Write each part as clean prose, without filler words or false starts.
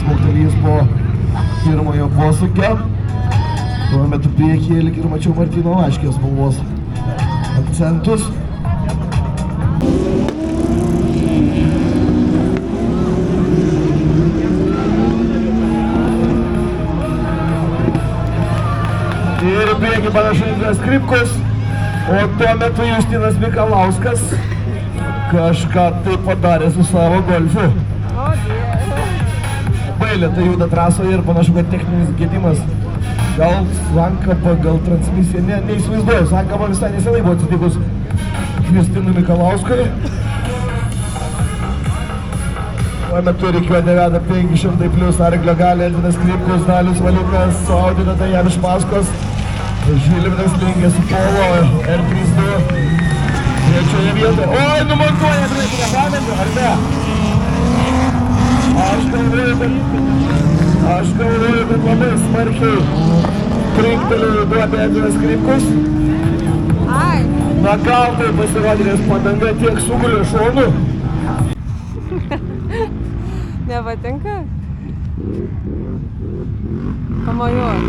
smuktelys po pirmojo posūkio. Tuo metu priekyje lyg ir mačiau Martyno Vaškės spalvos akcentus. Ir į priekį panašu Indras Kripkus, o tuo metu Justinas Mikalauskas kažką taip padarė su savo golfu. Labai lėtai juda trasoje ir panašu, kad techninis gedimas. Gal sankaba, gal transmisija, neįsivaizduoju. Sankaba visai nesenai buvo atsitikus Justinui Mikalauskui. Tuo metu rikiuotė veda 500 plius arklio gali Edvinas Kripkus, Dalius Valiukas, su Audi Javiš Paskos, Žilvinas Lingė su Polo, R32 trečioje vietoje. Oi, numontuoja priekinę padangą, ar ne? Aš galvoju, kad labai smarkiai trinktelėjo duobę Edvinas Kripkus. Na gal tai pasirodė, nes padanga tiek sugulė šonu. Nepatinka? Pamojuok.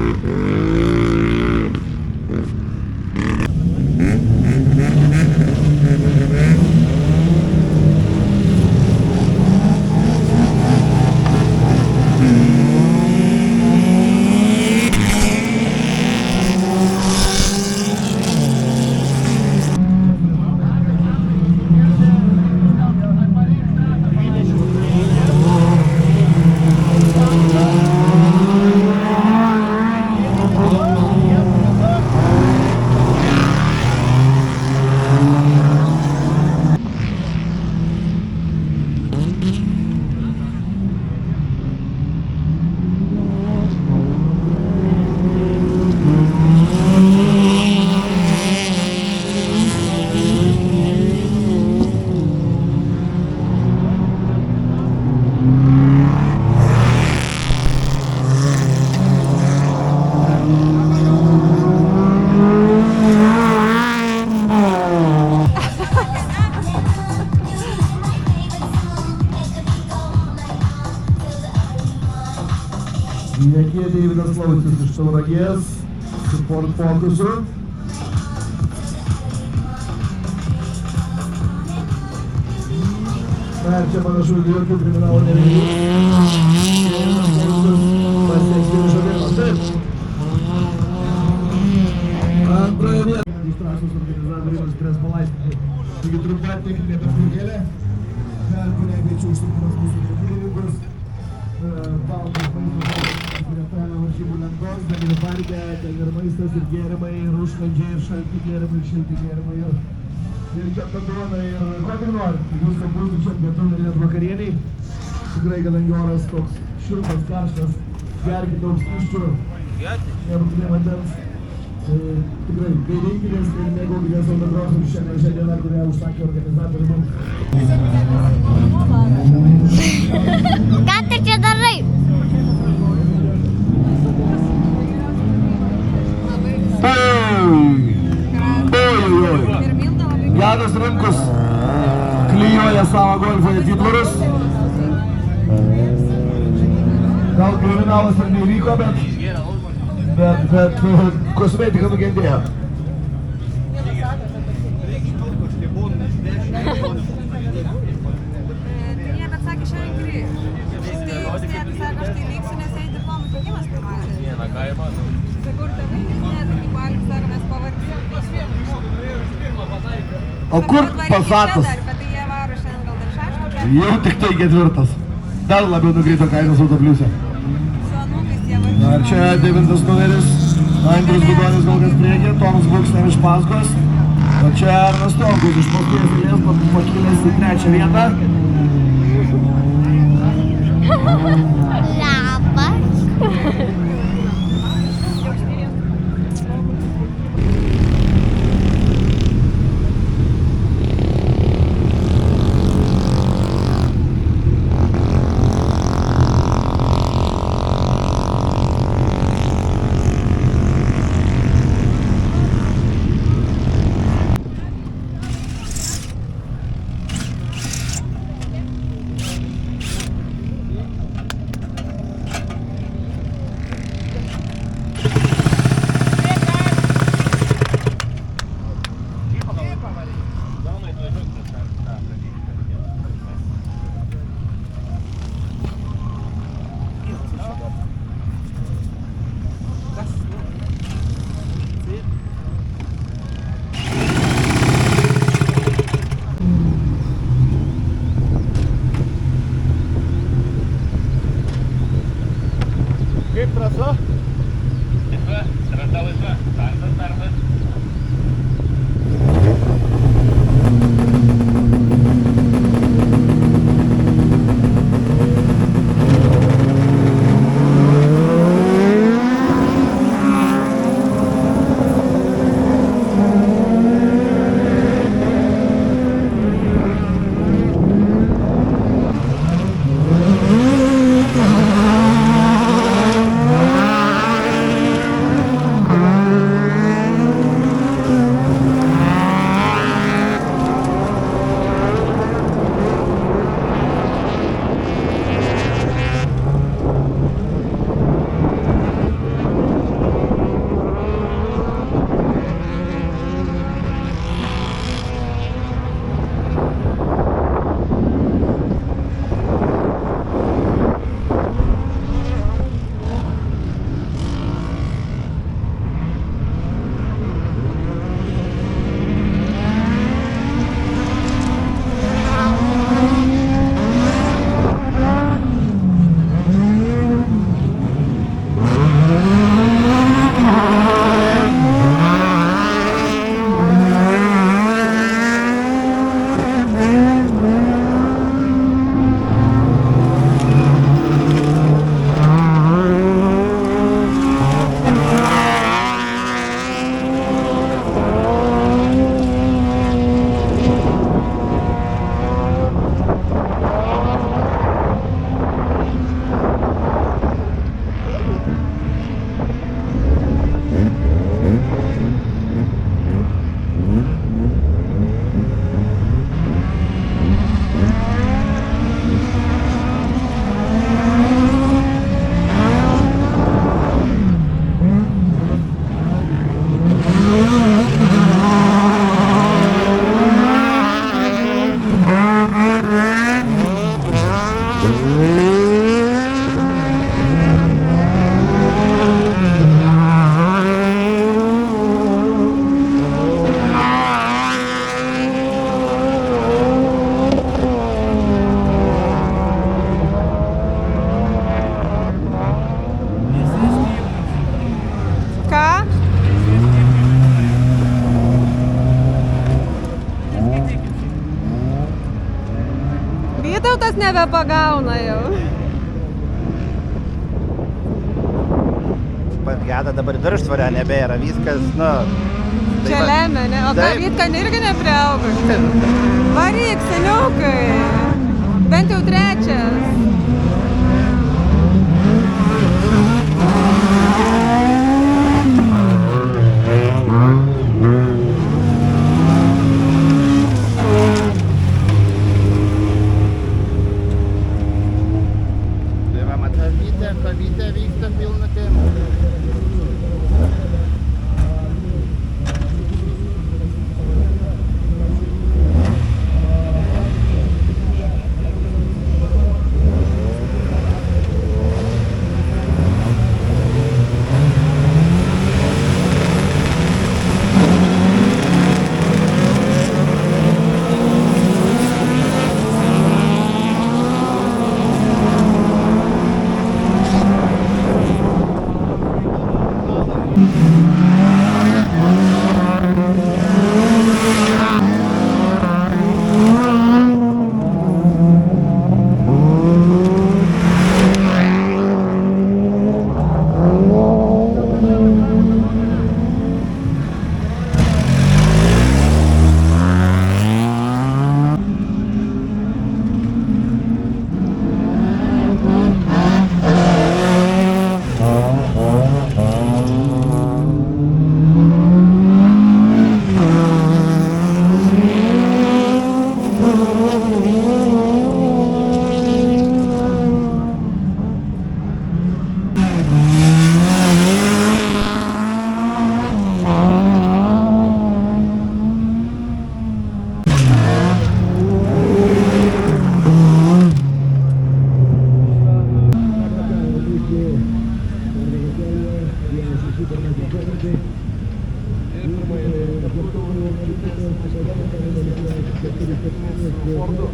Priekyje Deividas Laucius iš Tauragės su Ford Focusu. Na ir čia panašu jokių kriminalų nereikia. Pasieks finišo dienos. Taip. Antroje vietoje. Iš trasos organizatoriai nuspręs palaistyti. Taigi trumpa techninė pertraukėlė. Kurie kviečiu užsukti mūsų prekybininkus. Baltas vaizdas greta varžybų lentos, ten ir parke, ten ir maistas, ir gėrimai, ir užkandžiai, ir šalti gėrimai, ir šilti gėrimai, ir kepta duona, ir ko tik norit. Jūs kad būtų čia pietum ir net vakarieniai. Tikrai, kadangi oras toks šiltas, karštas, gerkit daug skysčių, nerūkite vandens. Tikrai, gairinkitės ir mėgaukitės autokrosu šiandieną, kurią užsakė organizatoriai mums. Ką tu čia darai? Janas Rimkus klijuoja savo golfo atitvarus. Gal kriminalas ir neįvyko, bet kosmetika nukentėjo. O kur Passatas? Jau tik tai ketvirtas. Dar labiau nukrito kainos autopliuse. Ar čia 9 numeris, Andrius Gudonis Galkas priekį, Tomas Buksner iš Paskos. O čia Arnas Tonkus iš paskutės eilės pakilęs į trečią vietą. Kaip trasa? Trasa laisva. Startas, startas. Vytautas nebepagauna jau. Geda dabar viršsvorio nebėra, viskas, nu... Čia lemia, ne? O ką Taip. Vytkan irgi nepriauga? Varyk, seniukai. Bent jau trečias. Tai va, matai, kavytė vyksta pilnutė. Sporto.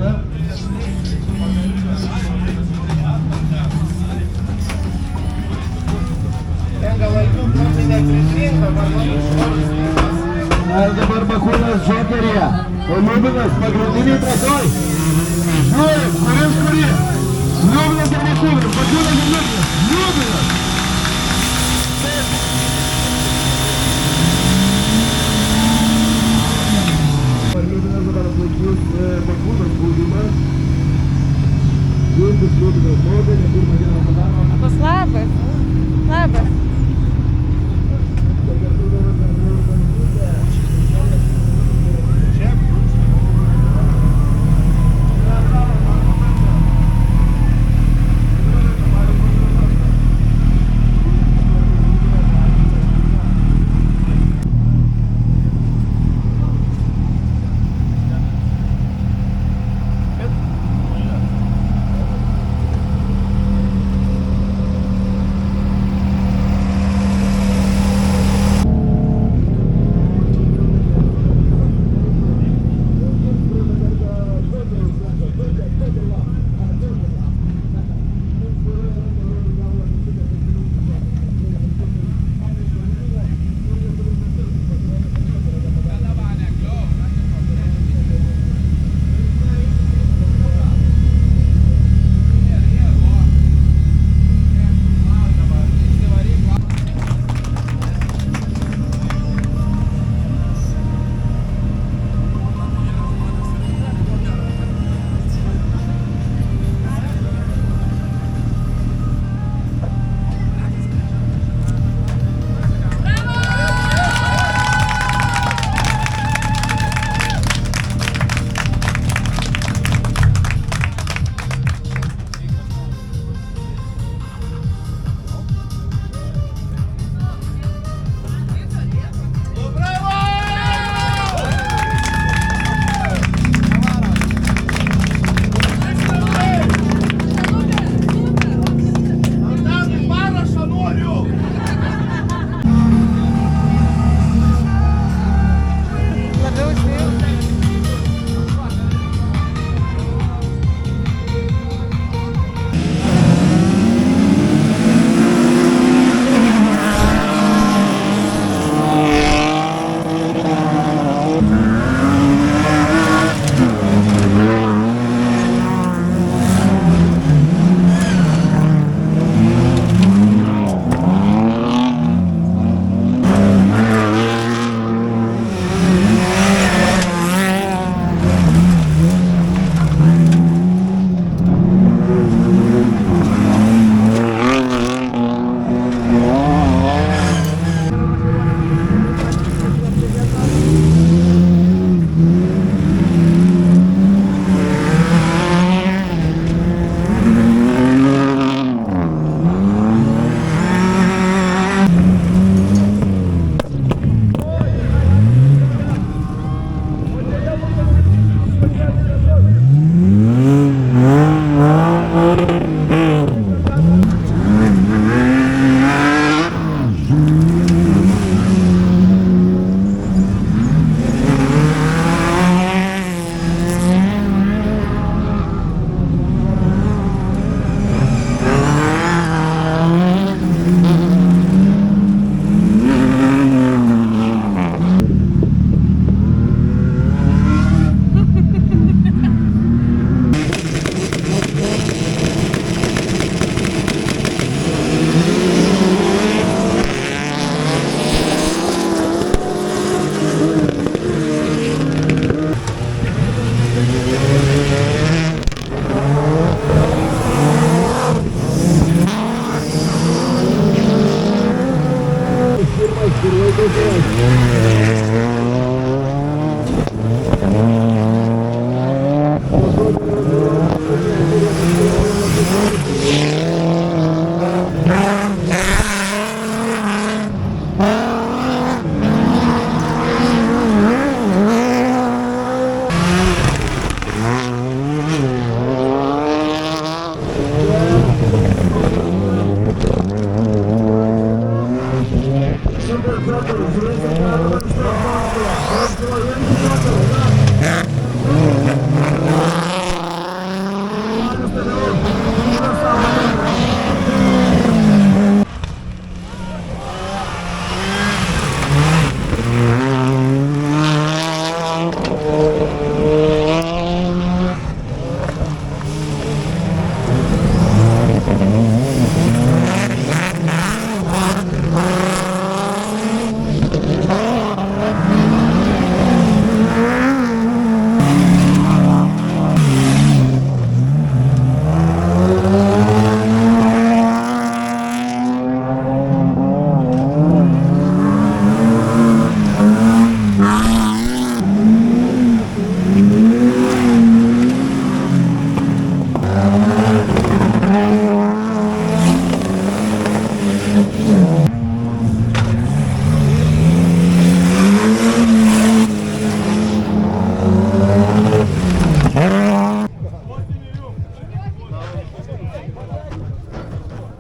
Liubiną. Na ir dabar Bakūnas Džokeryje. O Liubinas pagrindiniai trakoj. Žiūrėk, kuris kurį. Liubinas ar Bakūnas? Bakūnas ir Liubinas. Liubinas. Liubinas dabar atlaikys Bakūnas baudimą. Jungis Liubinas baudė, ne pirmą dieną padaro. Bus labas. Labas.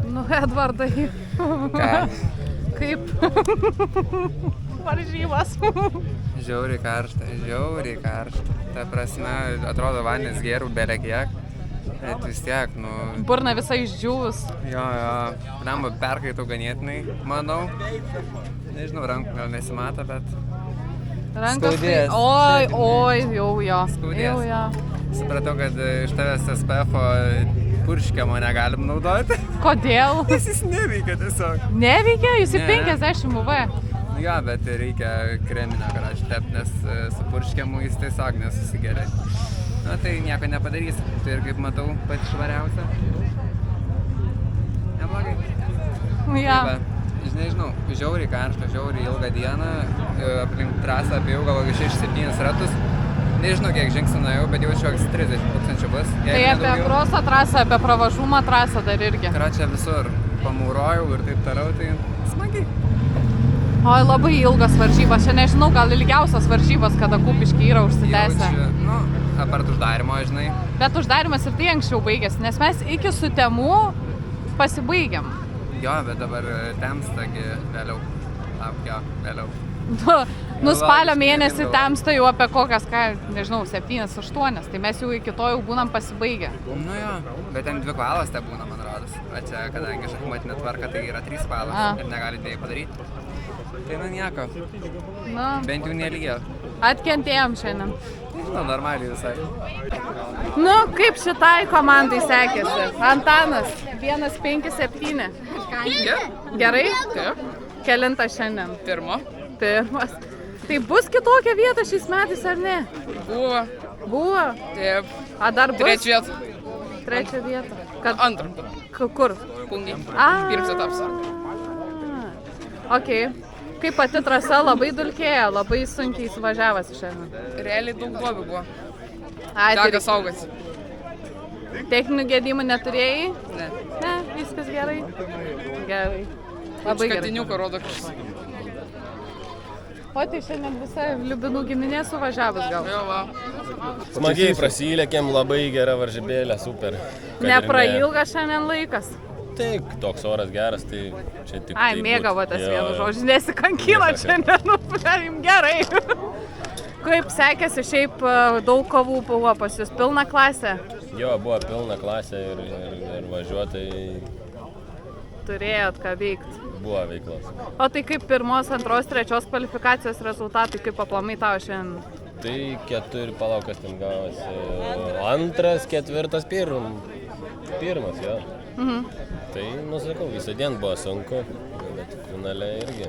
Nu, Edvardai. Ką? Kaip varžybos. Žiauriai karšta. Ta prasme, atrodo, vandens gėriau belekiek, bet vis tiek, nu... Burna visai išdžiūvus. Jo, lemba perkaitau ganėtinai, manau. Nežinau, rankų gal nesimato, bet... Rankas Skaudės. Oi, jau jo. Skaudės. Jau jo. Supratau, kad iš tavęs SPF-o purškiamo negalim naudoti. Kodėl? Nes jis neveikia tiesiog. Neveikia, jūs į Ne. 50 UV. Jo, bet reikia kreminio garažį tepti, nes su purškiamu jis tiesiog nesusigeria. Na tai nieko nepadarysi. Tai ir kaip matau, pati švariausia. Neblogai. Ja. Va, nežinau, žiauriai karšta, žiauriai ilgą dieną. Aplink trasą apėjau gal 6-7 ratus. Nežinau, kiek žingsnių nuėjau, bet jaučiu, koks 30 000 bus. Tai apie kroso trasą, apie pravažumo trasą dar irgi. Tai čia visur pamaurojau ir taip toliau, tai smagiai. Oi, labai ilgas varžybos. Čia nežinau, gal ilgiausios varžybos, kada Kupišky yra užsitęsę. Nu, apart uždarimo, žinai. Bet uždarimas ir tai anksčiau baigėsi, nes mes iki Sutemų pasibaigiam. Jo, bet dabar temstagi vėliau. Vėliau. Nu, spalio mėnesį temsta jau apie kokias, nežinau, 7-8, tai mes jau iki to jau būnam pasibaigę. Nu jo, bet ten 2 valandos te būna, man rodos. O čia, kadangi šachmatinė tvarka, tai yra 3 valandos ir negali 2 padaryti. Tai nu nieko, Nu, bent jau nelygė. atkentėjom šiandien. Nežinau, normaliai visai. Nu, kaip šitai komandai sekėsi? Antanas, 1-5-7. Gerai? Taip. Kelintas šiandien? Pirmas. Tai bus kitokia vieta šiais metais, ar ne? Buvo? Taip. A dar bus? Trečia vieta. Trečia vieta. Kad... Antrą. Kur? Pungiai. A. Pirmas etapas. Ok. Kaip pati trasa labai dulkėjo, labai sunkiai suvažiavasi šiandien. Realiai daug duobių buvo. Ai, Teko tai saugoti. techninių gedimų neturėjai? Ne. Ne, viskas gerai. Gerai. Labai gerai. Katiniuką rodo kažkas. O tai šiandien visa Liubinų giminė suvažiavus gal. Jo, va. Smagiai prasilėkėm, labai gera varžybėlė, super. Kad ir Neprailgas šiandien laikas. Taip, toks oras geras, tai čia tik... Ai, mėgavotės vienu žodžiu, nesikankino šiandien, nu, jums gerai. Kaip sekėsi, šiaip daug kovų buvo pas jūs, pilna klasė? Jo, buvo pilna klasė ir važiuotai Turėjot ką veikti. buvo veiklos. O tai kaip pirmos, antros, trečios kvalifikacijos rezultatai, kaip aplamai tau šiandien? Tai 4, palauk, kas ten gavosi. 2, 4, 1, jo. Tai, nusakau, visą dieną buvo sunku, bet finale irgi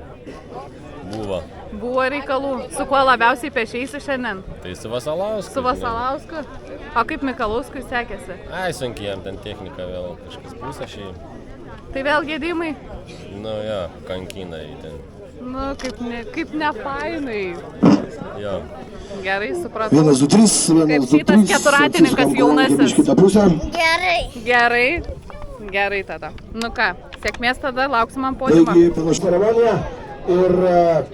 buvo. Buvo reikalų. Su kuo labiausiai pešeisi šiandien? Tai su Vasalausku. Su Vasalausku? O kaip Mikalauskui sekėsi? Ai, sunkiai jam ten technika vėl kažkas pusė šiai. Tai vėl gedimai? Nu jo, kankina jį ten. Nu, kaip nefainai. Jo. Gerai, supratau. 1, 2, 3, 1, 2, 3. Kaip šitas keturatininkas jaunasis. Gerai. Gerai. Gerai tada. Nu ką, sėkmės tada, lauksim ant podiumo. Taigi, panašu ceremonija ir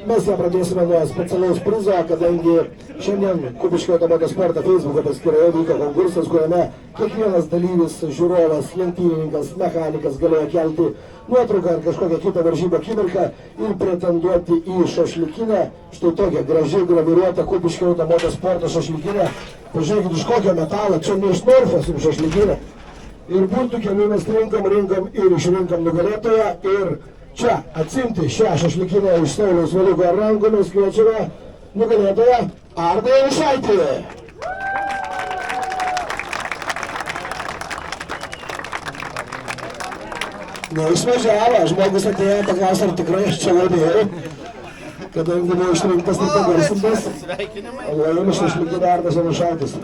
mes ją pradėsime nuo specialaus prizo, kadangi šiandien Kupiškio automotosporto Facebook'o paskyroje vyko konkursas, kuriame kiekvienas dalyvis, žiūrovas, lenktynininkas, mechanikas galėjo kelti nuotrauką ar kažkokią kitą varžybą akimirką ir pretenduoti į šašlikinę. Štai tokia graži graviruota Kupiškio automotosporto šašlikinė. Pažiūrėkit, iš kokio metalo, čia ne iš Norfos jums šašlikinė. Ir burtų kelių mes rinkom ir išrinkom nugalėtoją. Ir čia atsimti šią šašlikinę iš Sauliaus Valiuko rankomis kviečiame nugalėtoją Ardą Janušaitį. Neišvažiavo, žmogus atėjo paklausė, ar tikrai aš čia laimėjau, kadangi buvo išrinktas ir pagarsintas. Laimė šašlikinę Ardas Janušaitis.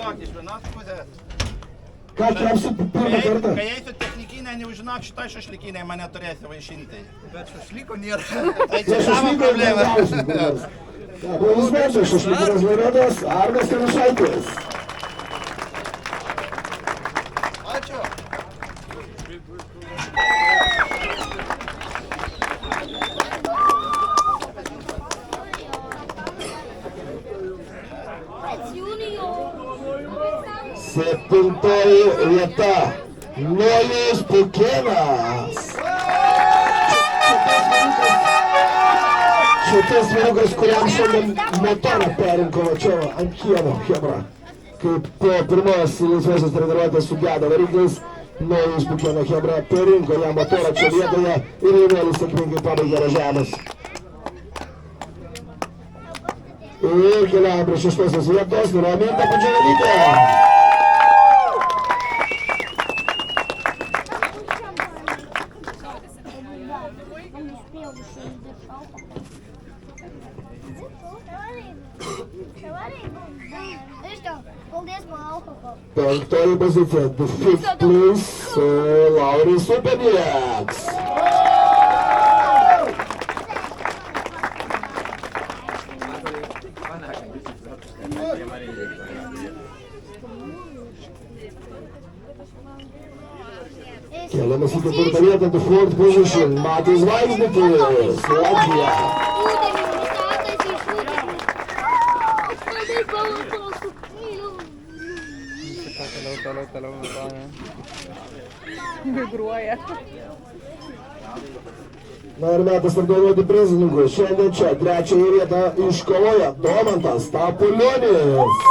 Ką kepsi pirmą kartą? Kai eisiu technikinę, neužinok, šitai šašlikinė mane turėsi vaišinti. Bet šašliko nėra. Tai čia savo problema. Aplodismentai, šašlikinės laimėtojas Ardas Janušaitis. Ačiū. Septintoji vieta. Nojus Pukėnas. Šitas vyrukas, kuriam šiandien motorą perinko čia ant kiemo, Hebra. Kaip po pirmos laisvosios treniruotės sugedo variklis, Nojus Pukėno Hebra perinko ją motorą čia vietoje ir jaunuolis sėkmingai pabaigė važiavimus. Ir keliaujame prie šeštosios vietos, Raminta Padžiavalytė. Penktoji pozicija, the fifth place, Lauris Upenieks. Keliamas į ketvirtą vietą, the fourth position, Matis Vaiznikis, Latvija. Toliau. Migruoja. Na ir metas apdovanoti prizininkus. Šiandien čia trečiąją vietą iškovoja Domantas Stapulionis.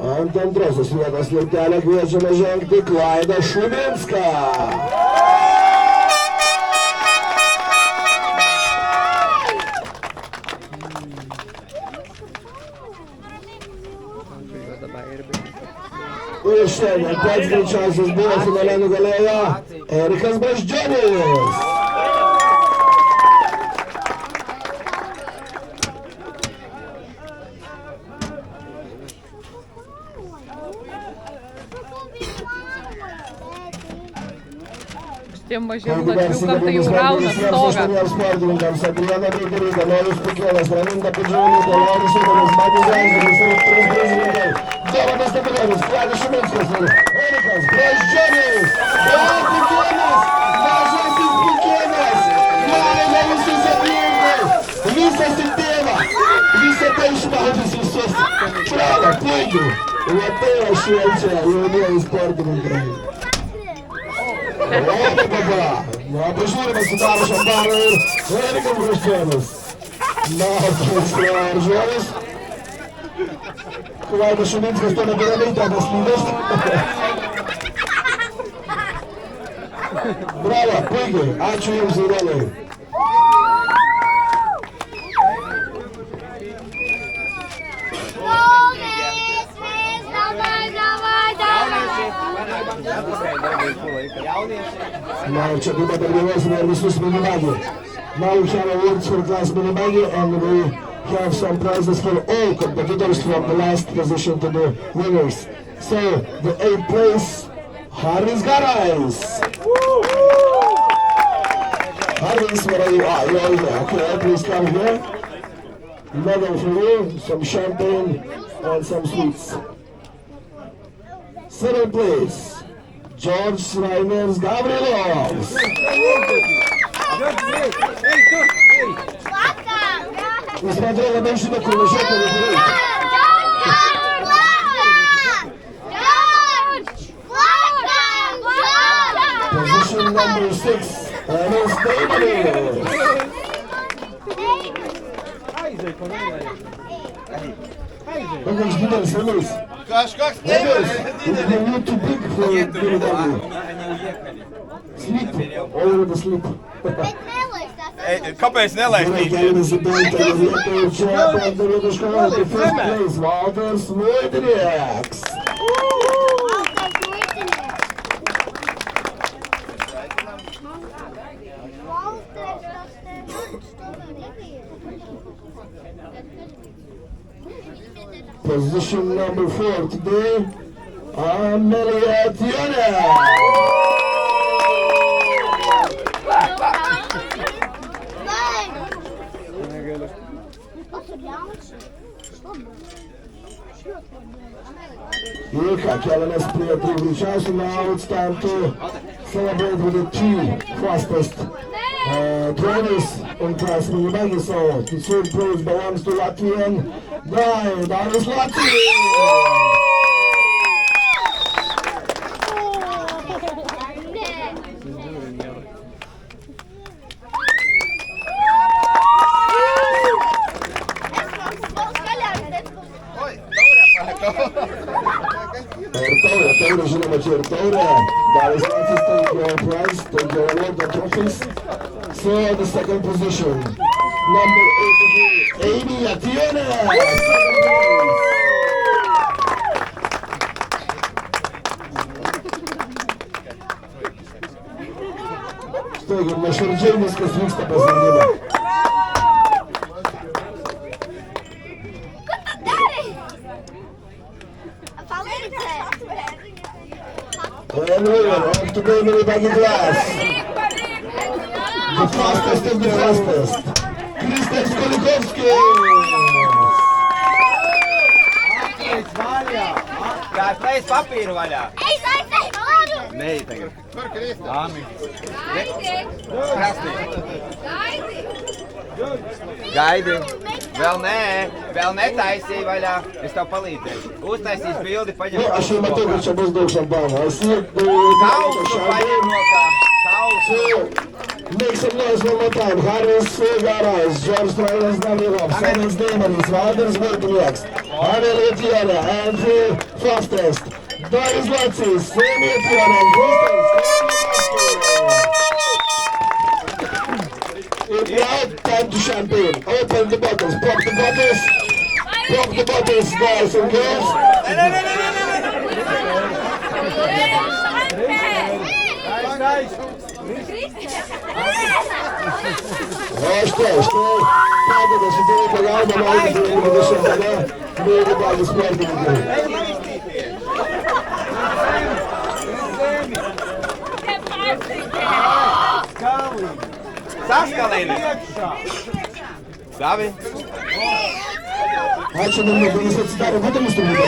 Ant antrosios vietos laiptelę kviečiame žengti Klaidą Šuminską. Ir šiandien pats greičiausias buvo finale nugalėjo Erikas Braždžionis. Tiem mažiem latviukam tai jau rauna stogą. Sportininkams Adriana Breikerytė, Nojus Pukėnas, Raminta Padžiavalytė, Lauris Upenieks, Matis Vaiznikis ir trys prizininkai. Domantas Stapulionis, Klaidas Šuminskas ir Erikas Braždžionis. Pukėnas, mažasis Pukėnas, Klaida visus aplinkui, visas į tėvą, visą tai išmaudys visus. Čelą, puikiai, labai švenčia jaunieji sportininkai. Labai papa, pažiūrime sudaro šamparą ir Erikas Braždžionis. Matas Varžonis. Klaidas Šuminskas to nebėra tekas lydas. Bravo, puikiai, ačiū jums įdėliai. Na ir čia taip pat apdainuosime ir visus minibagį. Now we have awards for class minibagį and we have some prizes for all competitors from the last position to the winners. So, the 8th place, Haris Garais. Haris, where are you? Ah, you're here. Okay, please come here. Medal for you, some champagne and some sweets. 7th place, George Rainers Gavrilovs. Jis man atrodo labiau žino, kur važiuoti, negu reikia. Position number 6, Ernest David. Kokios didelis Ernest? Kažkoks Ernest, it's the new too big for you. Sleep, all the sleep. Kāpēc nelaist? Keliamas į penktąją vietą ir čia penktąją vietą iškovoja the fifth place, Valdas Vaidrieks. Position number 4 today, Amelia Tione. Ir ką, keliamės prie tų greičiausių. Now it's time to celebrate with the two fastest drivers in class minibagi. So the third place belongs to Latvian drive. Darius Latvija! Taurė, žinoma, čia ir taurė. Darius Latvijas, take your prize, take your award, the trophies. So the second position, number 83, Amy Atiene. Štai, kaip nuoširdžiai viskas vyksta pasirinkime. And we are off to the minibagi class. The fastest of the fastest. Krzysztof Skolikowski. Jāiztais papīru vaļā. Ej, Zaicai, varu! Nē, tagad. Kur Kristi? Āmi. Gaidi! Vēl netaisīja vaļā. Es tev palīdzēšu. Uztaisīs bildi, paņem. Nu, aš jau matau, kad čia bus daug šampano. Kausu paņem rokā. Kausu. Make some noise one more time. Harris Garas, George Travis Damirov, Simon Daimanis, Valders Vertinieks, Anel Etienne, and the fastest, Darius Latvijas, Amy Etienne, and Krzysztof. Now, time to champagne. Open the bottles, pop the bottles. Pop the bottles, guys and girls. O štai, padeda sudaryti pagalbą, mažinti įgūdį šiandieną, minibagi sportininkai. Saskalēni. Davi. Ačiū, David, jis atsidarė būdamus turbūt, ne?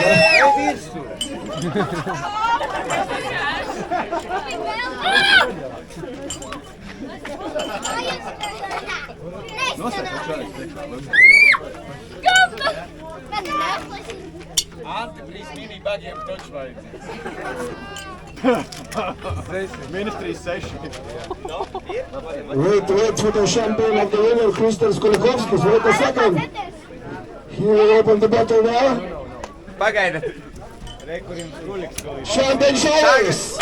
Antibrīz minibagiem taču vajadzēs. Ministrijas 6. Wait for the champagne of the winner, Krzysztof Skolikowski. Wait a second. He will open the bottle now. Pagaidat. Champagne showers!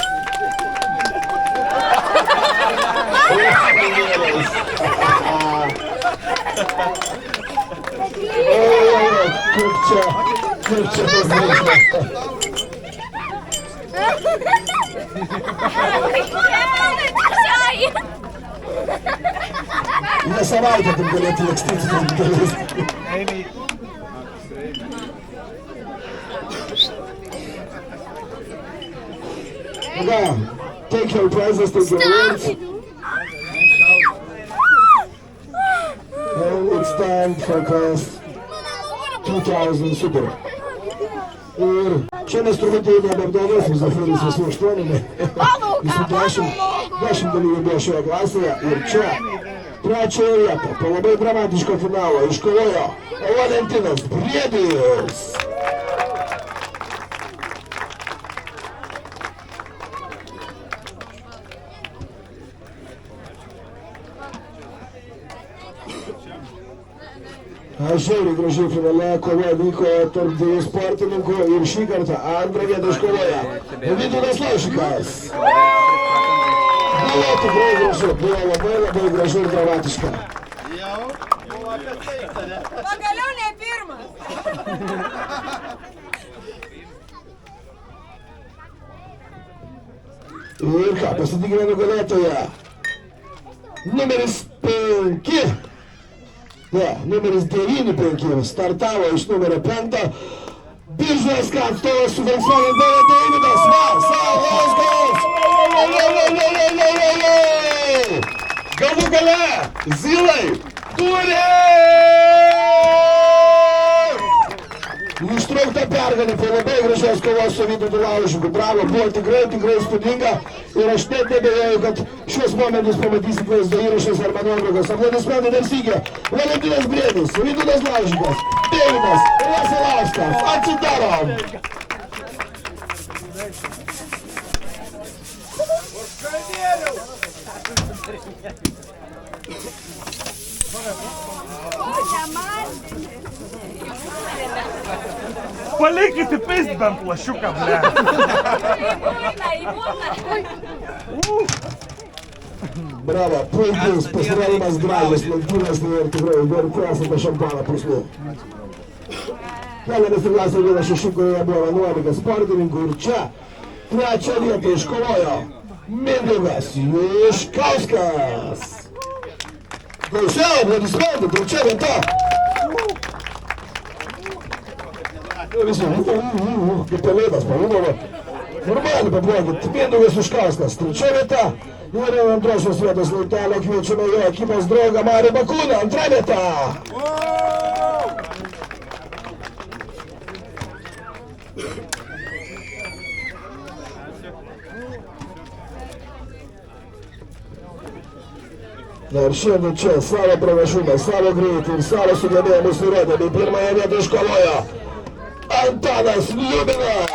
Kaip čia tas veiksmas. Ne savaitę taip galėtų lakstyti tas dalis. Now, take your prizes, take your awards. And it's time for class 2000 Super. Ir čia mes turbūt nebeapdovėsim Zafiris visų 8, visų 10 dalyvių buvo šioje klasėje. Ir čia trečiąją vietą po labai dramatiško finalo iškovojo Valentinas Briedis. Žiauriai gražiai finale kova vyko tarp dviejų sportininkų ir šį kartą antrą vietą iškovoja Vytautas Laušikas. Buvo tikrai gražu, buvo labai gražu ir dramatiška. Jau, buvo apie tai, ne? Pagaliau ne pirmas. Ir ką, pasitikime nugalėtoją. Numeris 5. Ne, numeris 9-5 startavo iš numerio 5. Biržos atstovas su Volkswagen Davidas Vasauskas. Galų gale, Zilai turi! Iš Ištraukta pergalė po labai gražios kovos su Vytautu Laužiku. Bravo, buvo tikrai įspūdinga. Ir aš net nebejoju, kad šios momentus pamatysit vaizdo įrašas arba nuotraukas. Aplodismentai dar sykį. Valentinas Briedis, Vytautas Laužikas, Deividas Vasiliauskas. Atsidarom! Palikite pist bent lašiuką, ble. Bravo, puikus pasirodymas, gražios lenktynės ir tikrai verti esate šampaną puslių. Keliamas į klasę 1-6, kurioje buvo 11 sportininkų ir čia trečią vietą iškovojo Mindaugas Juškauskas. Klausiau, aplodismentai, trečia vieta. Visi, kaip pelėdas, pavūdavo. Normaliai pabuokit, Mindaugas Juškauskas, trečia vieta. Ir antrosios vietos laiptelio kviečiame jo ekipos draugą Marių Bakūną, antra vieta. Na ir šiandien čia savo pranašumą, savo greitį ir savo sugebėjimus įrodėme. Pirmąją vietą iškovojo Antanas Liubinas.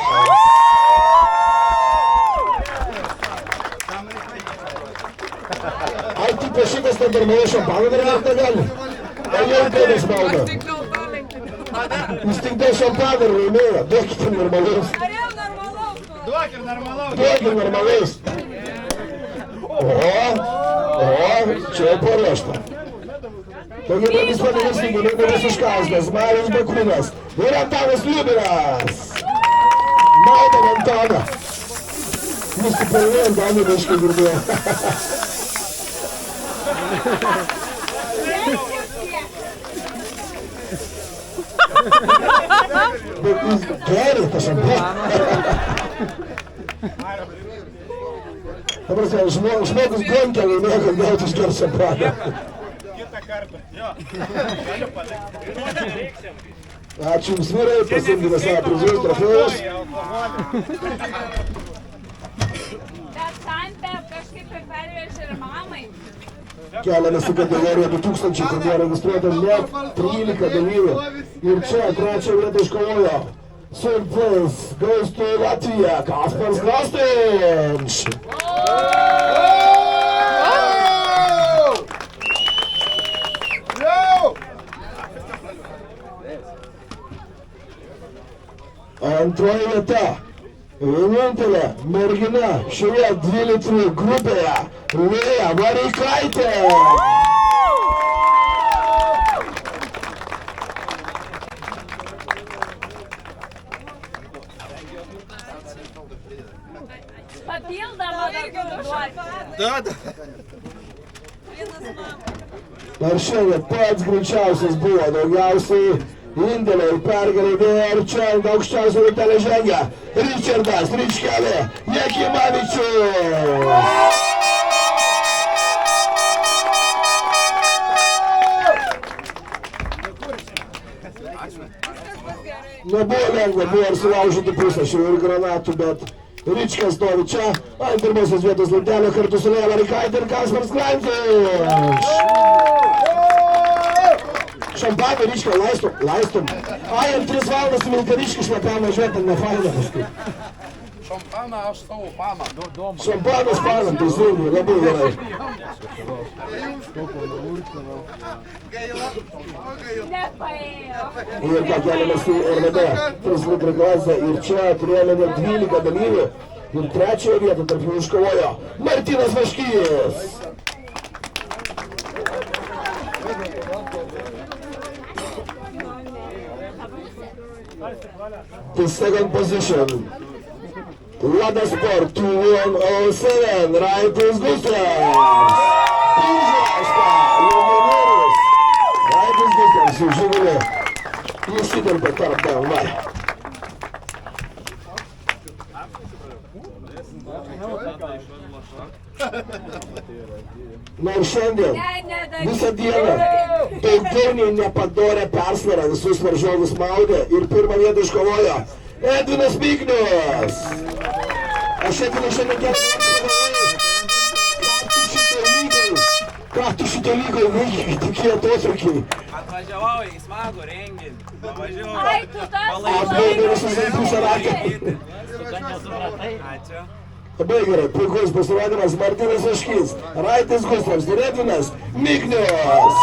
Ar tik šitas ten normalus šampaną dar negali? Ar jau pėdės malda? Jis tik dėl šampaną ir laimėjo. Duokite normalus. Duokit normalus. O, čia jau paruošta. Tokie aplodismentai lygiai Mindaugas Juškauskas, Marius Bakūnas ir Antanas Liubinas. Maudom Antaną. Jūs tik palvėjom, Danį reiškia girdėjo. Bet jis gerai, tą šampaną. Ta prasme, žmogus gonkę laimėjo, kad gautų išgert šampaną. Kitą kartą, jo. Ačiū jums vyrai, pasiimkite savo prizus, trofėjus. Bet Santė kažkaip pervežė ir mamai. Keliamės į kategoriją 2000, kur buvo registruota net 13 dalyvių. Ir čia trečią vietą iškovojo. Third place goes to Latvija, Kaspars Krastinš. Antroji vieta. Vienintelė mergina šioje 2 litrų grupėje Lėja Vareikaitė. Papildomą duoti. Ir šiandien pats greičiausias buvo, daugiausiai indėlio ir pergalė dėjo ir čia ant aukščiausio vietėlė žengia Ričardas Ričkelė Jakimavičius. Nebuvo lengva, buvo ir sulaužyti pusę šių ir granatų, bet Ričkas stovi čia, ant pirmosios vietos laiptelio kartu su Lėja Vareikaitė ir Kaspars Krastinš. Šampaną Ričką laistom. Ai, ant 3 valandas į Vilkaviškį šlapiam važiuoti, nefaina paskui. Šampaną aš savo paną. Šampanas paną, teisingai, labai gerai. Nepaėjo. Ir ką keliamės į RVD 3 litrų klasę ir čia turėjome net 12 dalyvių ir trečiąją vietą tarp jų iškovojo Martynas Vaškys. The second position, Lada Sport 2107, Raitis Gustras. Ižaiška, Luminierius. Raitis Gustras su Žigulė įsiterpė tarp galvai. Na ir šiandien visą dieną daugiau nei nepadorę persvarą visus varžovus maudė ir pirmą vietą iškovojo Edvinas Miknius. Aš Edvinai šiandien gerai ką tu šito lygai veikia, tokie atotrūkiai. Atvažiavau į smagų renginį. Ai, tu tas Apgaudė visus į pusę ratą. Ačiū. Labai gerai, puikus pasirodymas Martynas Vaškys, Raitis Gustavs ir Edvinas Miknius.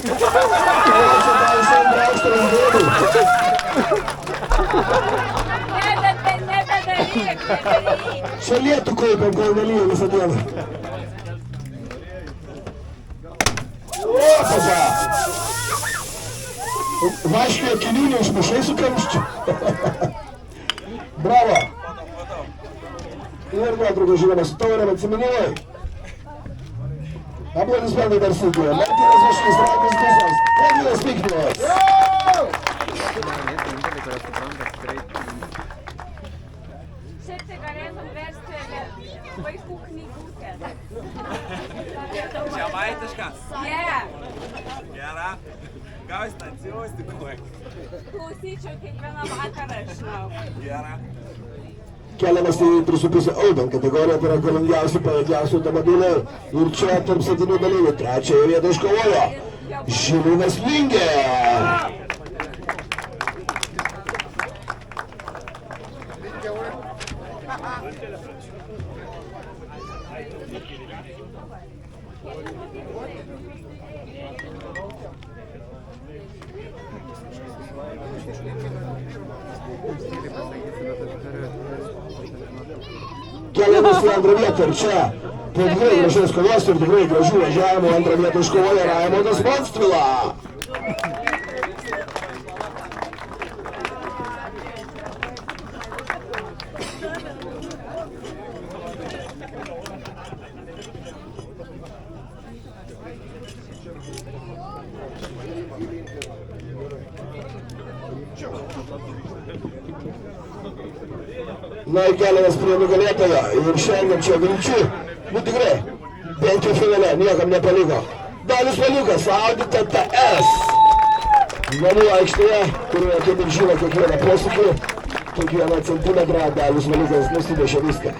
Ačiū tau šiandien aukštą rungtynį. nebedaryk. Čia lietų kaupiam, kol nelyja visą dieną. Opa! Vaškių akinių neišmušai su kamščiu. Bravo! Ir nuotrauką žiūrėjome su taurėm atsiminimai. Aplodismentai dar sėkėjo. Martynas Vaškys, Raitis Gustavs, Edvinas Miknius. Šiaip tai galėtum versti vaikų knygutę. Žemaitiška. Yeah. Gera. Gausi tą atsiųsti kuo. Klausyčiau kiekvieną vakarą, žinau. Gera. Keliamas į 3,5 Open kategoriją, tai yra galingiausi, pajėgiausi automobiliai. Ir čia tarp 7 dalyvių trečiąją vietą iškovojo Žilvinas Lingė. Keliamas į antrą vietą ir čia po tikrai gražios kovos ir tikrai gražių važiavimų antrą vietą iškovoja Raimondas Monstvila. Na ir keliamas prie nugalėtojo ir šiandien čia vilčių, tikrai, bent jau finale niekam nepaliko. Dalius Valiukas, Audi TTS. Namų aikštėje, kurioje kaip ir žino kiekvieną posūkį, kiekvieną centimetrą Dalius Valiukas nusidešė viską.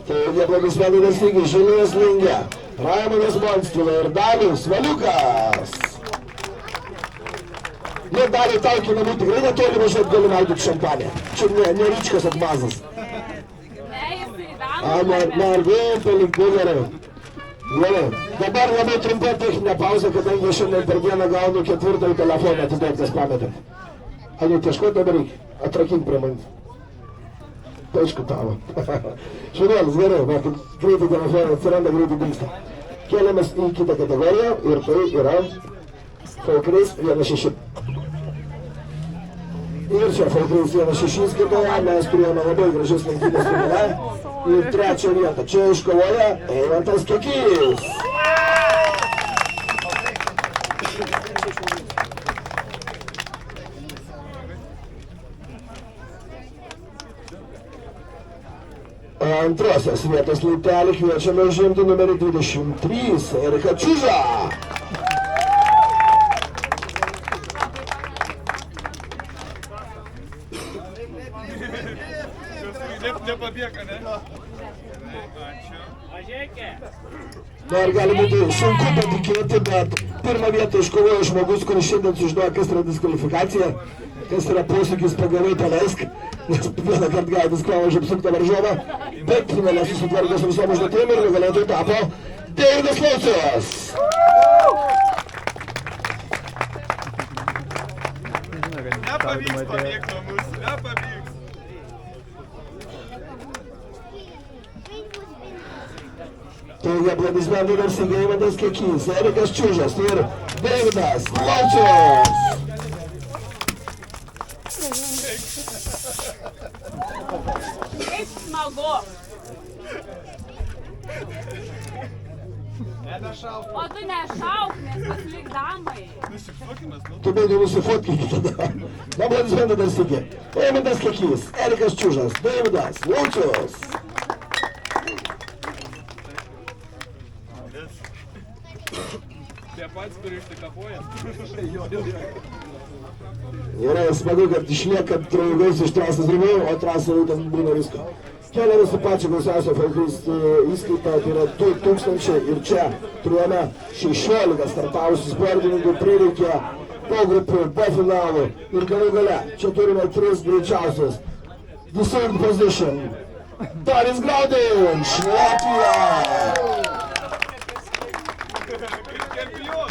Taigi aplodismentai dar sykį Žilvinas Lingė, Raimondas Monstvila ir Dalius Valiukas. Nu, dalį taukių namų tikrai netoli važiuoti gali valgyti šampanę. Čia ne ryčkas atmazas. Ne, jis į Ar vėl palikti gerai. Gerai. Dabar labai trumpa techninė pauzė, kadangi šiandien per dieną gaunu 4 telefoną atiduotas pametam. Anit, ieškoti dabar reikia. Atrakink prie manęs. Aišku tavo. Šunėlis, gerai, va, kaip greitai telefoną atsiranda, greitai dingsta. Keliamas į kitą kategoriją ir tai yra Falkreis 1.6. Ir čia Falkreis 1.6 skirtoje, mes turėjome labai gražius lenktynes finale ir trečią vietą. Čia iškovoja Eimantas Kekys. Antrosios vietos laiptelį kviečiame užimti numerį 23 Eriką Čiužą. Nepabėga, ne? Ačiū. Na ir gali būti sunku patikėti, bet pirmą vietą iškovojo žmogus, kuris šiandien sužinojo, kas yra diskvalifikacija, kas yra posūkis pagavai paleisk, nes vieną kartą gali diskvalifikuoti už apsuktą varžovą, bet finale susitvarkė su visom užduotim ir nugalėtojų tapo Deividas Laucius. Nepavyks pabėgti nuo mūsų, nepavyks. Taigi aplodismentai dar sykį Eimantas Kekys, Erikas Čiužas ir Deividas Laucius. Kaip smagu. O tu nešauk, nes pasilik damai. Tu bėgai nusifotkink tada. Aplodismentai dar sykį. Eimantas Kekys, Erikas Čiužas, Deividas, Laučius. Tie pats, kur išsikapoja. Gerai, smagu, kad išlieka draugai iš trasas ribų, o trasa jau ten būna visko. Keliamės į pačią gausiausią įskaitą, tai yra 2000 ir čia turėjome 16 startavusių sportininkų, prireikė po grupių, po finalų ir galų gale. Čia turime 3 greičiausius. The third position. Taris Graudinš, Latvija. Čempion!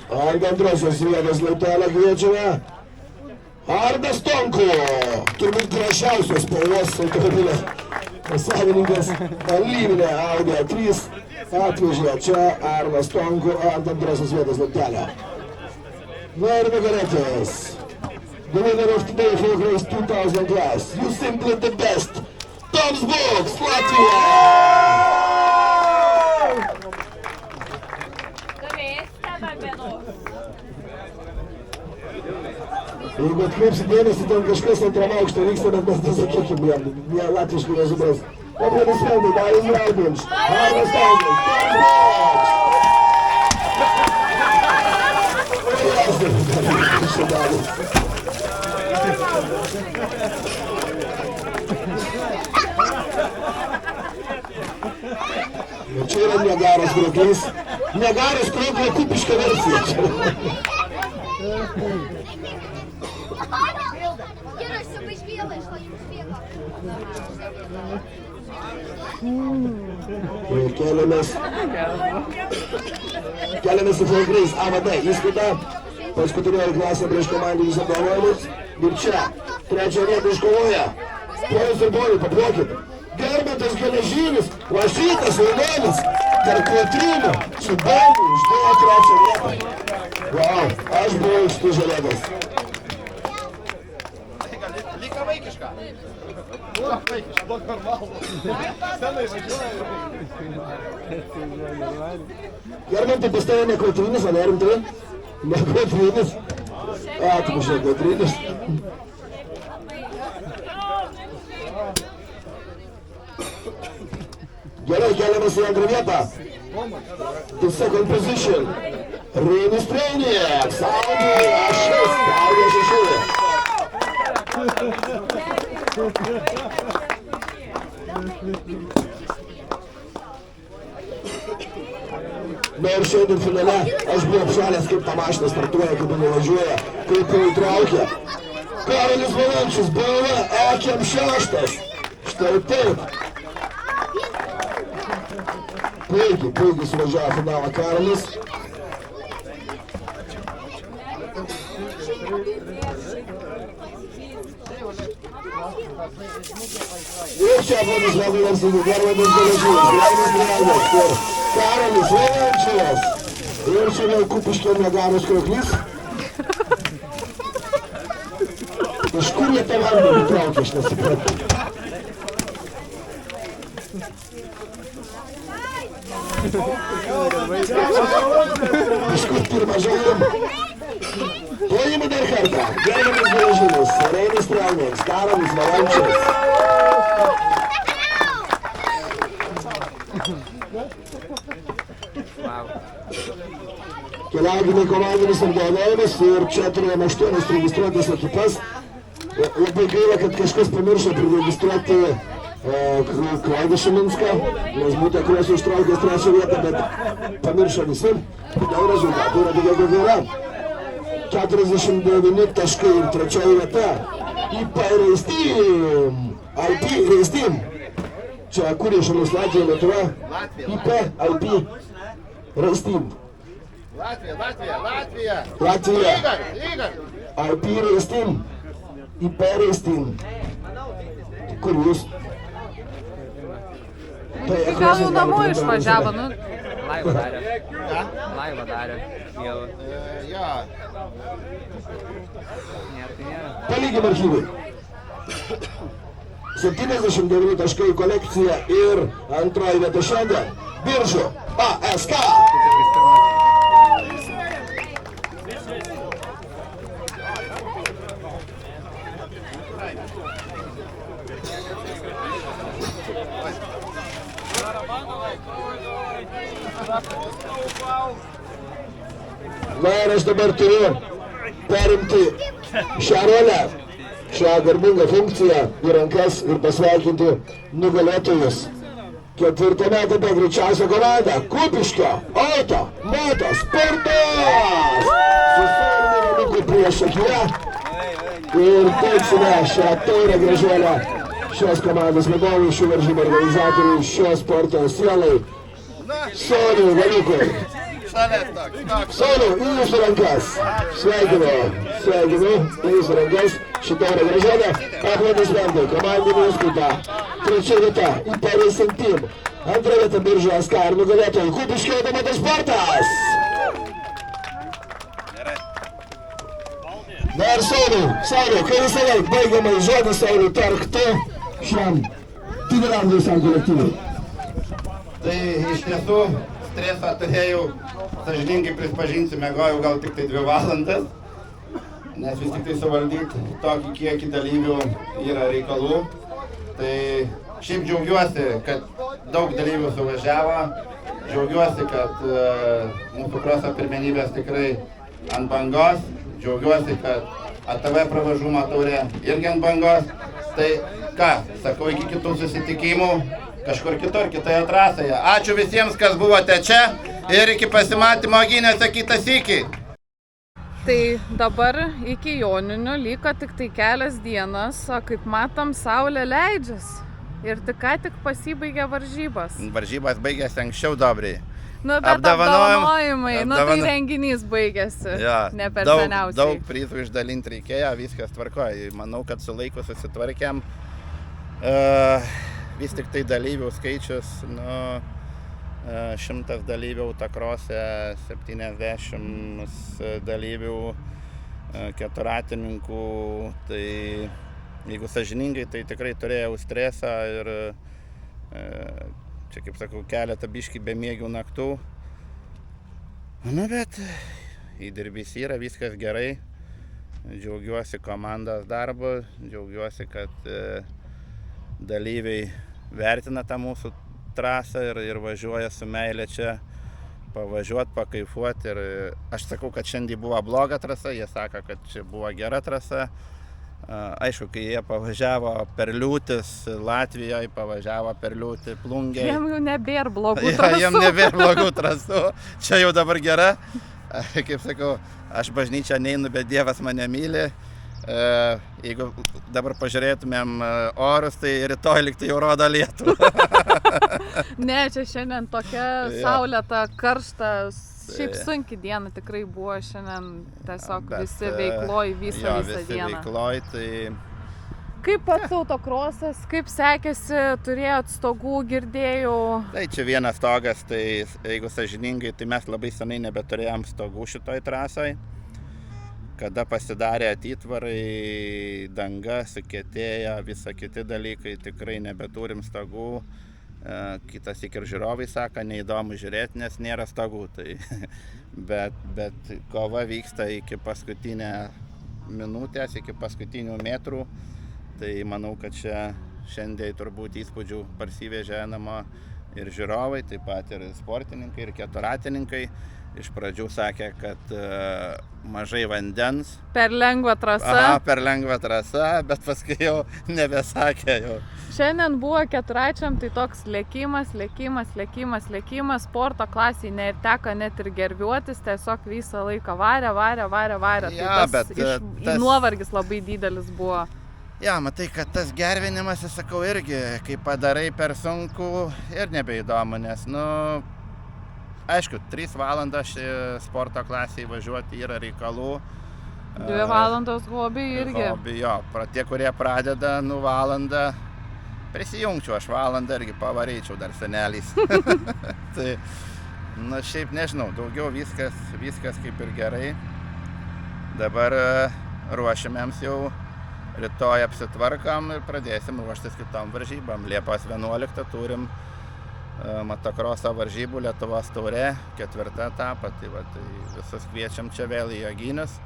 Ant antrosios vietos laiptelę kviečiame Arnas Tonko, turbūt gražiausios spalvos automobilio savininkas, alyvinė Audi A3 atvežė čia Arnas Tonko ant antrosios vietos laiptelę. Na ir nugalėtojas. The winner of today for race 2000 class. You simply the best. Toms Books, Latvija! Jeigu atkreipsi dėmesį, ten kažkas antram aukšte vyksta, bet mes nesakykim jam, ne latviškai nesupras. Aplodismentai, Taris Graudinš, Arnas Tonko, čia yra Niagaros krioklys. Niagaros krioklio kupiška versija. Keliamės į Falkrais AVD įskaitą. Paskutinioji klasė prieš komandinius apdovanojimus. Ir čia, trečią vietą iškovoja. Ponios ir ponai, paplokit. Germantas Geležinis, Lašytas Jaunelis, tarp Kotrynių, su Bambu išdėjo trečią vietą. Wow, aš buvau iš tų žalėdas. Lyga vaikiška. Vaikiška, duok normalų. Senai važiuoja. Germantai, pas tave ne Kotrynis, o ne rimtai? Ne Kotrynis. Atmušė Kotrynis. Gerai, keliamės į antrą vietą. The second position. Reinis Treinieks, Audi A6, Audi A6. Na ir šiandien finale aš buvau apšalęs, kaip ta mašina startuoja, kaip jinai važiuoja, kaip jau įtraukia. Karolis Valančius, BMW E6. Štai taip. Puikiai suvažiavo finalą Karolis. Ir čia aplodismentai varsininkų Germantas Geležinis, Reinis Treinieks ir Karolis Valančius. Ir čia vėl kupiškio Niagaros krioklys. Iš kur jie tą vandenį traukia, aš nesuprantu. Iš kur pirmą žalim? Plojimai dar kartą. Germantas Geležinis, Reinis Treinieks, Karolis Valančius. Keliaukime komandinis apdovanojimas ir čia turėjome 8 registruotas ekipas. Labai gaila, kad kažkas pamiršo priregistruoti Klaidą Šiminską, nes būtent kurios užtraukęs trečią vietą, bet pamiršo visi. Dėl rezultatų yra tokia, kokia yra. 49 taškai ir trečioji vieta. IP Reistim. Čia kurie šalis Latvija, Lietuva? IP Reistim. Latvija. IP Reistim. IP Reistim. Kur jūs? Gal jau namo išvažiavo, nu. Laivą darė. Laivą darė. Jo. Nėra, tai nėra. Palygim archyvai. 79 taškai kolekcija ir antroji vieta šiandien Biržų ASK. Na ir aš dabar turiu perimti šią rolę, šią garbingą funkciją į rankas ir pasveikinti nugalėtojus. Ketvirtame etape greičiausia komanda Kupiškio Auto Moto Sportas su Sauliumi Valiuku priešakyje ir teiksime šią taurę gražuolę šios komandos vadovui, šių varžybų organizatoriui, šio sporto sielai Sauliui Valiukui. Sauliau, į jūsų rankas. Sveikinu, į jūsų rankas šitą taurę gražuolę. Aplodismentai, komandinė įskaita. Trečia vieta Paris Team. Antra vieta Biržų ASK ir nugalėtojai Kupiškio Auto Moto Sportas. Na ir Sauliau, kai visą laiką baigiamai žodį Sauliau tarktų šiam dideliam visam kolektyvui. Tai iš tiesų stresą turėjau, sąžiningai prisipažinsiu, miegojau gal tik tai 2 valandas, nes vis tik tai suvaldyti tokį kiekį dalyvių yra reikalų. Tai šiaip džiaugiuosi, kad daug dalyvių suvažiavo, džiaugiuosi, kad mūsų kroso pirmenybės tikrai ant bangos, džiaugiuosi, kad ATV pravažumo taurė irgi ant bangos. Tai ką, sakau, iki kitų susitikimų, kažkur kitur, kitoje trasoje. Ačiū visiems, kas buvote čia ir iki pasimatymo Gynėse kitą sykį. Tai dabar iki Joninių liko tik tai kelias dienas, o kaip matom, saulė leidžias. Ir tik pasibaigė varžybas. Varžybas baigėsi anksčiau dobrai. Nu, bet apdovanojimai, tai renginys baigėsi, ne per seniausiai. Daug prizų išdalinti reikėjo, viskas tvarkoja. Manau, kad su laiku susitvarkėm. Vis tik tai dalyvių skaičius, 100 dalyvių autokrose, 70 dalyvių keturatininkų. Tai jeigu sąžiningai, tai tikrai turėjau stresą ir čia, kaip sakau, keletą biškį bemiegių naktų. Nu, bet įdirbys yra, viskas gerai. Džiaugiuosi komandos darbu, džiaugiuosi, kad dalyviai vertina tą mūsų trasą ir važiuoja su meilė čia pavažiuoti, pakaifuoti. Ir aš sakau, kad šiandien buvo bloga trasa, jie sako, kad čia buvo gera trasa. Aišku, kai jie pavažiavo per liūtis Latvijoje, pavažiavo per liūtį Plungėje. Jiem jau nebėra blogų trasų. Jiem nebėra blogų trasų. Čia jau dabar gera. Kaip sakau, aš bažnyčią neinu, bet Dievas mane myli. Jeigu dabar pažiūrėtumėm orus, tai rytoj liktai jau rodo lietų. Ne, čia šiandien tokia saulėta, karšta, šiaip sunki diena tikrai buvo šiandien, tiesiog visi veikloj visą dieną. Visi veikloj, tai... Kaip pats autokrosas, kaip sekėsi, turėjot stogų, girdėjau? Tai čia vienas stogas, tai jeigu sąžiningai, tai mes labai senai nebeturėjom stogų šitoj trasoj. Kada pasidarė atitvarai, danga sukietėjo, visa kiti dalykai, tikrai nebeturim stogų. Kitas ir žiūrovai sako, neįdomu žiūrėti, nes nėra stogų. Tai, bet kova vyksta iki paskutinės minutės, iki paskutinių metrų. Tai manau, kad čia šiandien turbūt įspūdžių parsivežė namo ir žiūrovai, taip pat ir sportininkai, ir keturatininkai. Iš pradžių sakė, kad mažai vandens. Per lengva trasa. Aha, per lengva trasa, bet paskui jau nebesakė jau. Šiandien buvo keturačiam, tai toks lėkimas, sporto klasiai neteko net ir gerbiuotis, tiesiog visą laiką varė. Ja, tai tas nuovargis labai didelis buvo. Ja, matai, kad tas gervinimas, sakau, irgi, kai padarai per sunku ir nebeįdomu, nes, aišku, 3 valandas sporto klasiai važiuoti yra reikalų. 2 valandos hobi irgi. Hobi, jo. Tie, kurie pradeda, valandą, prisijungčiau, aš valandą irgi pavaryčiau dar seneliais. Tai, šiaip nežinau, daugiau viskas kaip ir gerai. Dabar ruošiamėms jau rytoj apsitvarkam ir pradėsim ruoštis kitom varžybam. Liepos 11 turim motokroso varžybų Lietuvos taurė, 4 etapą, tai visus kviečiam čia vėl į Joginius.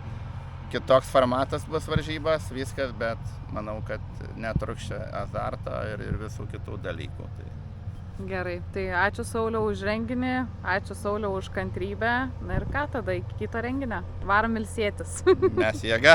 Kitoks formatas bus varžybas, viskas, bet manau, kad netruks čia azarto ir visų kitų dalykų. Tai. Gerai, tai ačiū Sauliau už renginį, ačiū Sauliau už kantrybę. Na ir ką tada, iki kito renginio? Varom ilsėtis. Mes jėga.